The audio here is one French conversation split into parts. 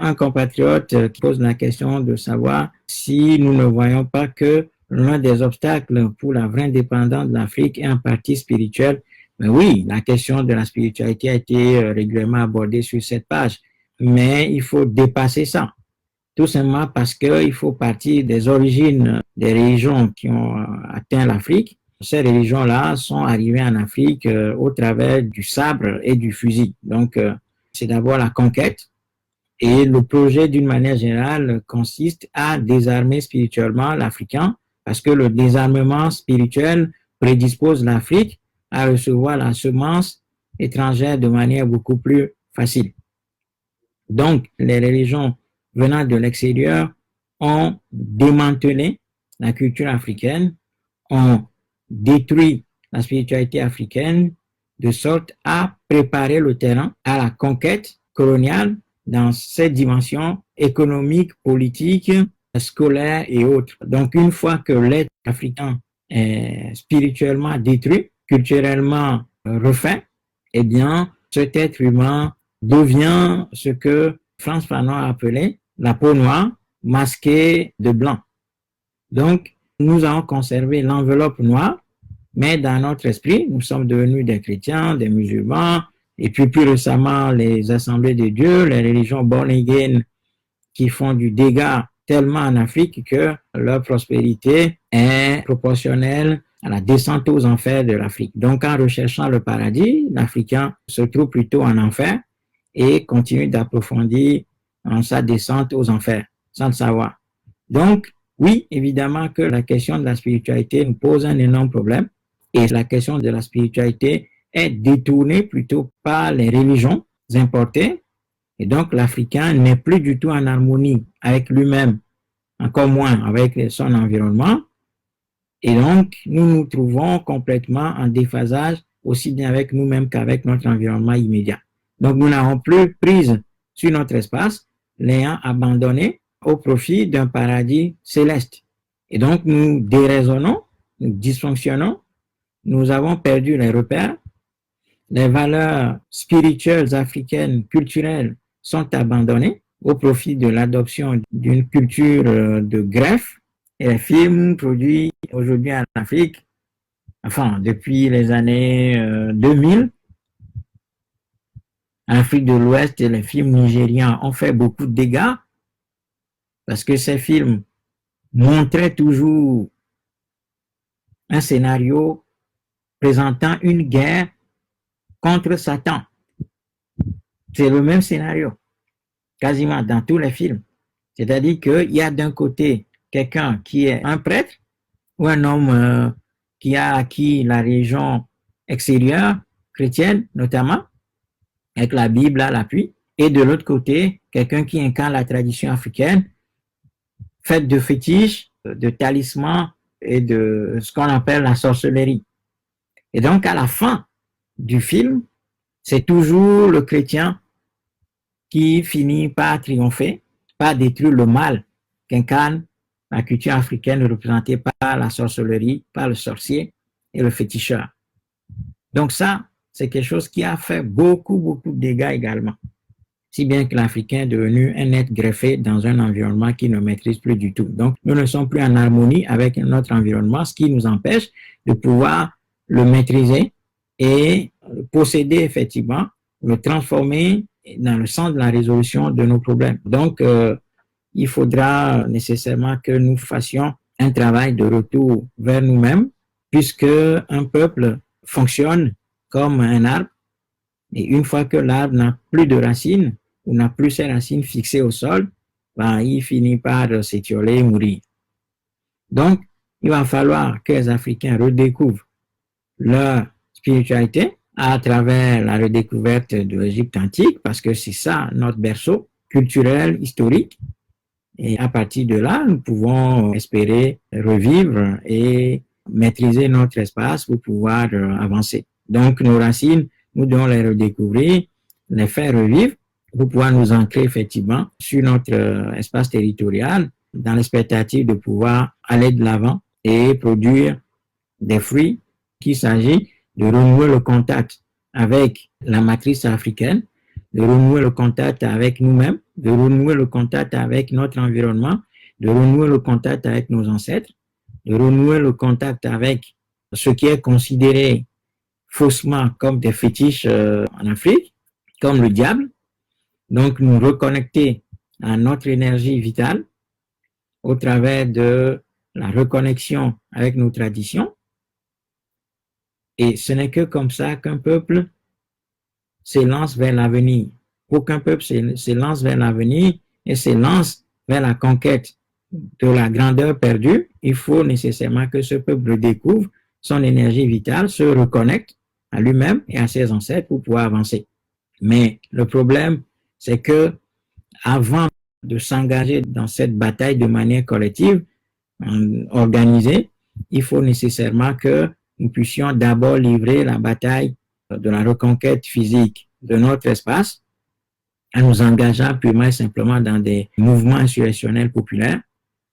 un compatriote qui pose la question de savoir si nous ne voyons pas que l'un des obstacles pour la vraie indépendance de l'Afrique est en partie spirituel. Mais oui, la question de la spiritualité a été régulièrement abordée sur cette page, mais il faut dépasser ça. Tout simplement parce qu'il faut partir des origines des religions qui ont atteint l'Afrique. Ces religions-là sont arrivées en Afrique au travers du sabre et du fusil. Donc, c'est d'abord la conquête. Et le projet, d'une manière générale, consiste à désarmer spirituellement l'Africain, parce que le désarmement spirituel prédispose l'Afrique à recevoir la semence étrangère de manière beaucoup plus facile. Donc, les religions venant de l'extérieur ont démantelé la culture africaine, ont détruit la spiritualité africaine de sorte à préparer le terrain à la conquête coloniale dans ses dimensions économiques, politiques, scolaires et autres. Donc, une fois que l'être africain est spirituellement détruit, culturellement refait, eh bien, cet être humain devient ce que Frantz Fanon a appelé la peau noire masquée de blanc. Donc, nous avons conservé l'enveloppe noire, mais dans notre esprit, nous sommes devenus des chrétiens, des musulmans, et puis plus récemment, les assemblées de Dieu, les religions born again qui font du dégât tellement en Afrique que leur prospérité est proportionnelle à la descente aux enfers de l'Afrique. Donc, en recherchant le paradis, l'Africain se trouve plutôt en enfer et continue d'approfondir sa descente aux enfers, sans le savoir. Donc, oui, évidemment que la question de la spiritualité nous pose un énorme problème, et la question de la spiritualité est détournée plutôt par les religions importées, et donc l'Africain n'est plus du tout en harmonie avec lui-même, encore moins avec son environnement, et donc nous nous trouvons complètement en déphasage aussi bien avec nous-mêmes qu'avec notre environnement immédiat. Donc nous n'avons plus prise sur notre espace, l'ayant abandonné au profit d'un paradis céleste. Et donc nous déraisonnons, nous dysfonctionnons, nous avons perdu les repères, les valeurs spirituelles africaines, culturelles sont abandonnées au profit de l'adoption d'une culture de greffe. Et les films produits aujourd'hui en Afrique, enfin depuis les années 2000, en Afrique de l'Ouest, les films nigérians ont fait beaucoup de dégâts parce que ces films montraient toujours un scénario présentant une guerre contre Satan. C'est le même scénario, quasiment dans tous les films. C'est-à-dire qu'il y a d'un côté quelqu'un qui est un prêtre ou un homme qui a acquis la religion extérieure, chrétienne notamment, avec la Bible à l'appui, et de l'autre côté, quelqu'un qui incarne la tradition africaine, faite de fétiches, de talismans et de ce qu'on appelle la sorcellerie. Et donc, à la fin du film, c'est toujours le chrétien qui finit par triompher, par détruire le mal qu'incarne la culture africaine représentée par la sorcellerie, par le sorcier et le féticheur. Donc ça, c'est quelque chose qui a fait beaucoup de dégâts également. Si bien que l'Africain est devenu un être greffé dans un environnement qu'il ne maîtrise plus du tout. Donc, nous ne sommes plus en harmonie avec notre environnement, ce qui nous empêche de pouvoir le maîtriser et le posséder effectivement, le transformer dans le sens de la résolution de nos problèmes. Donc, il faudra nécessairement que nous fassions un travail de retour vers nous-mêmes, puisque un peuple fonctionne comme un arbre, et une fois que l'arbre n'a plus de racines, ou n'a plus ses racines fixées au sol, ben, il finit par s'étioler et mourir. Donc, il va falloir que les Africains redécouvrent leur spiritualité à travers la redécouverte de l'Égypte antique, parce que c'est ça notre berceau culturel, historique. Et à partir de là, nous pouvons espérer revivre et maîtriser notre espace pour pouvoir avancer. Donc, nos racines, nous devons les redécouvrir, les faire revivre pour pouvoir nous ancrer effectivement sur notre espace territorial dans l'expectative de pouvoir aller de l'avant et produire des fruits qu'il s'agit de renouer le contact avec la matrice africaine, de renouer le contact avec nous-mêmes, de renouer le contact avec notre environnement, de renouer le contact avec nos ancêtres, de renouer le contact avec ce qui est considéré faussement comme des fétiches en Afrique, comme le diable. Donc, nous reconnecter à notre énergie vitale au travers de la reconnexion avec nos traditions. Et ce n'est que comme ça qu'un peuple s'élance vers l'avenir. Pour qu'un peuple s'élance vers l'avenir et s'élance vers la conquête de la grandeur perdue, il faut nécessairement que ce peuple découvre son énergie vitale, se reconnecte à lui-même et à ses ancêtres pour pouvoir avancer. Mais le problème, c'est que avant de s'engager dans cette bataille de manière collective, organisée, il faut nécessairement que nous puissions d'abord livrer la bataille de la reconquête physique de notre espace en nous engageant purement et simplement dans des mouvements insurrectionnels populaires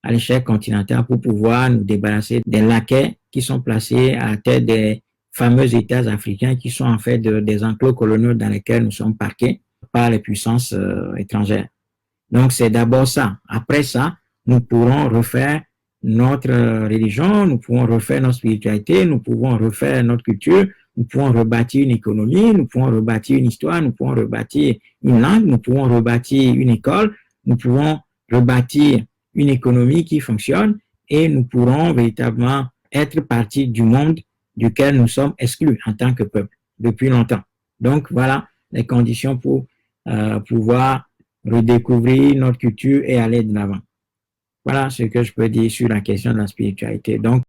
à l'échelle continentale pour pouvoir nous débarrasser des laquais qui sont placés à la tête des fameux États africains qui sont en fait des enclos coloniaux dans lesquels nous sommes parqués par les puissances étrangères. Donc, c'est d'abord ça. Après ça, nous pourrons refaire notre religion, nous pouvons refaire notre spiritualité, nous pouvons refaire notre culture, nous pouvons rebâtir une économie, nous pouvons rebâtir une histoire, nous pouvons rebâtir une langue, nous pouvons rebâtir une école, nous pouvons rebâtir une économie qui fonctionne et nous pourrons véritablement être partie du monde duquel nous sommes exclus en tant que peuple depuis longtemps. Donc, voilà les conditions pour pouvoir redécouvrir notre culture et aller de l'avant. Voilà ce que je peux dire sur la question de la spiritualité. Donc,